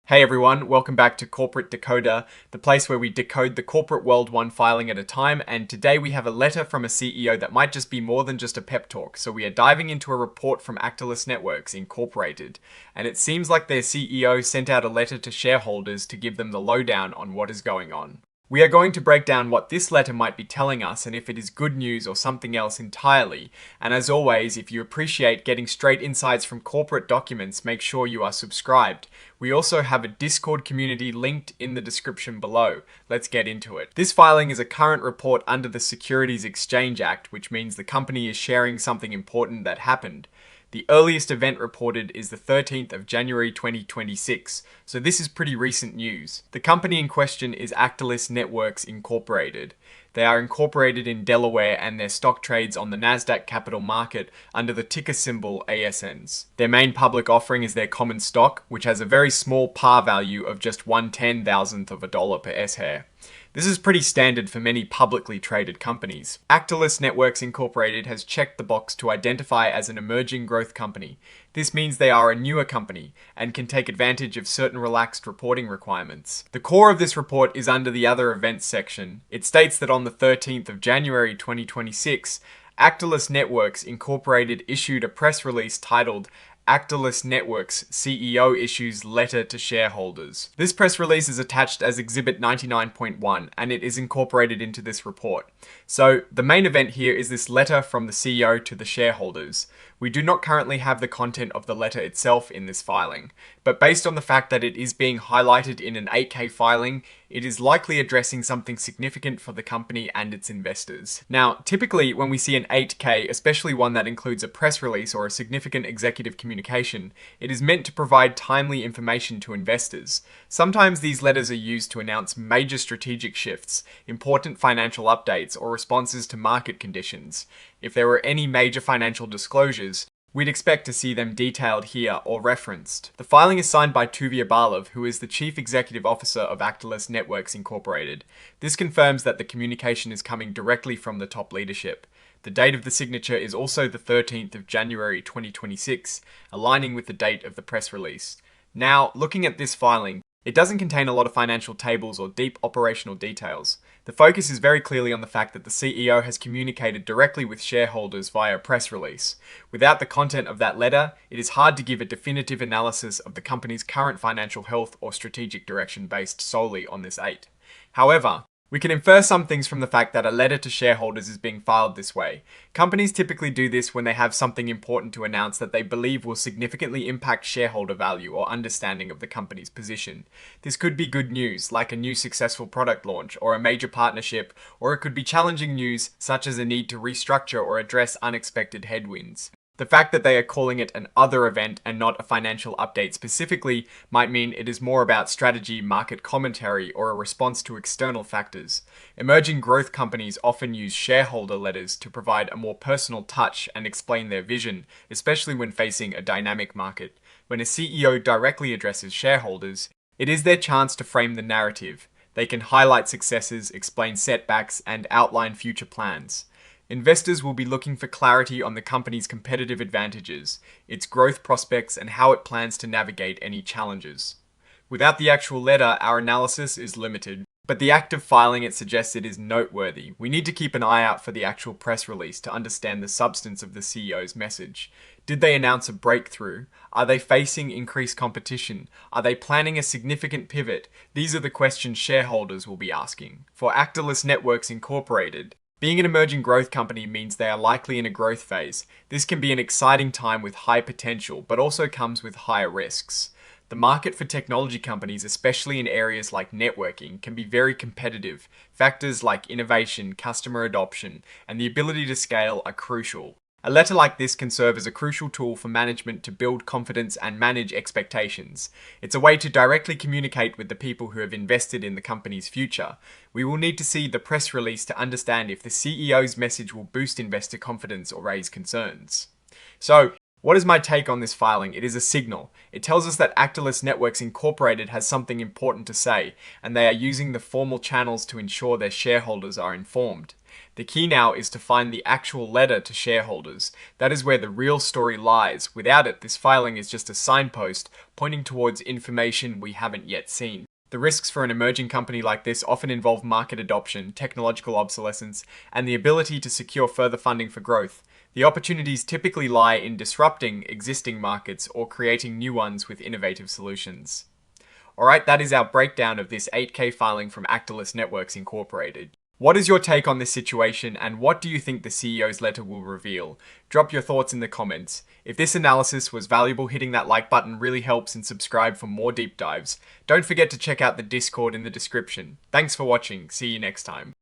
Hey everyone, welcome back to Corporate Decoder, the place where we decode the corporate world one filing at a time, and today we have a letter from a CEO that might just be more than just a pep talk, so we are diving into a report from Actelis Networks Incorporated, and it seems like their CEO sent out a letter to shareholders to give them the lowdown on what is going on. We are going to break down what this letter might be telling us and if it is good news or something else entirely. And as always, if you appreciate getting straight insights from corporate documents, make sure you are subscribed. We also have a Discord community linked in the description below. Let's get into it. This filing is a current report under the Securities Exchange Act, which means the company is sharing something important that happened. The earliest event reported is the 13th of January 2026, so this is pretty recent news. The company in question is Actelis Networks Incorporated. They are incorporated in Delaware and their stock trades on the Nasdaq Capital Market under the ticker symbol ASNs. Their main public offering is their common stock, which has a very small par value of just 1/10,000th of a dollar per S-share. This is pretty standard for many publicly traded companies. Actelis Networks Incorporated has checked the box to identify as an emerging growth company. This means they are a newer company and can take advantage of certain relaxed reporting requirements. The core of this report is under the other events section. It states that on the 13th of January 2026, Actelis Networks Incorporated issued a press release titled Actelis Networks CEO issues letter to shareholders. This press release is attached as Exhibit 99.1 and it is incorporated into this report. So the main event here is this letter from the CEO to the shareholders. We do not currently have the content of the letter itself in this filing, but based on the fact that it is being highlighted in an 8K filing, it is likely addressing something significant for the company and its investors. Now, typically when we see an 8K, especially one that includes a press release or a significant executive communication, it is meant to provide timely information to investors. Sometimes these letters are used to announce major strategic shifts, important financial updates, or responses to market conditions. If there were any major financial disclosures, we'd expect to see them detailed here or referenced. The filing is signed by Tuvia Barlov, who is the Chief Executive Officer of Actelis Networks Incorporated. This confirms that the communication is coming directly from the top leadership. The date of the signature is also the 13th of January 2026, aligning with the date of the press release. Now, looking at this filing, it doesn't contain a lot of financial tables or deep operational details. The focus is very clearly on the fact that the CEO has communicated directly with shareholders via a press release. Without the content of that letter, it is hard to give a definitive analysis of the company's current financial health or strategic direction based solely on this 8. However, we can infer some things from the fact that a letter to shareholders is being filed this way. Companies typically do this when they have something important to announce that they believe will significantly impact shareholder value or understanding of the company's position. This could be good news, like a new successful product launch or a major partnership, or it could be challenging news, such as a need to restructure or address unexpected headwinds. The fact that they are calling it an other event and not a financial update specifically might mean it is more about strategy, market commentary, or a response to external factors. Emerging growth companies often use shareholder letters to provide a more personal touch and explain their vision, especially when facing a dynamic market. When a CEO directly addresses shareholders, it is their chance to frame the narrative. They can highlight successes, explain setbacks, and outline future plans. Investors will be looking for clarity on the company's competitive advantages, its growth prospects, and how it plans to navigate any challenges. Without the actual letter, our analysis is limited, but the act of filing it suggests it is noteworthy. We need to keep an eye out for the actual press release to understand the substance of the CEO's message. Did they announce a breakthrough? Are they facing increased competition? Are they planning a significant pivot? These are the questions shareholders will be asking. For Actelis Networks Incorporated, being an emerging growth company means they are likely in a growth phase. This can be an exciting time with high potential, but also comes with higher risks. The market for technology companies, especially in areas like networking, can be very competitive. Factors like innovation, customer adoption, and the ability to scale are crucial. A letter like this can serve as a crucial tool for management to build confidence and manage expectations. It's a way to directly communicate with the people who have invested in the company's future. We will need to see the press release to understand if the CEO's message will boost investor confidence or raise concerns. So, what is my take on this filing? It is a signal. It tells us that Actelis Networks Incorporated has something important to say, and they are using the formal channels to ensure their shareholders are informed. The key now is to find the actual letter to shareholders. That is where the real story lies. Without it, this filing is just a signpost pointing towards information we haven't yet seen. The risks for an emerging company like this often involve market adoption, technological obsolescence, and the ability to secure further funding for growth. The opportunities typically lie in disrupting existing markets or creating new ones with innovative solutions. Alright, that is our breakdown of this 8K filing from Actelis Networks Incorporated. What is your take on this situation, and what do you think the CEO's letter will reveal? Drop your thoughts in the comments. If this analysis was valuable, hitting that like button really helps, and subscribe for more deep dives. Don't forget to check out the Discord in the description. Thanks for watching. See you next time.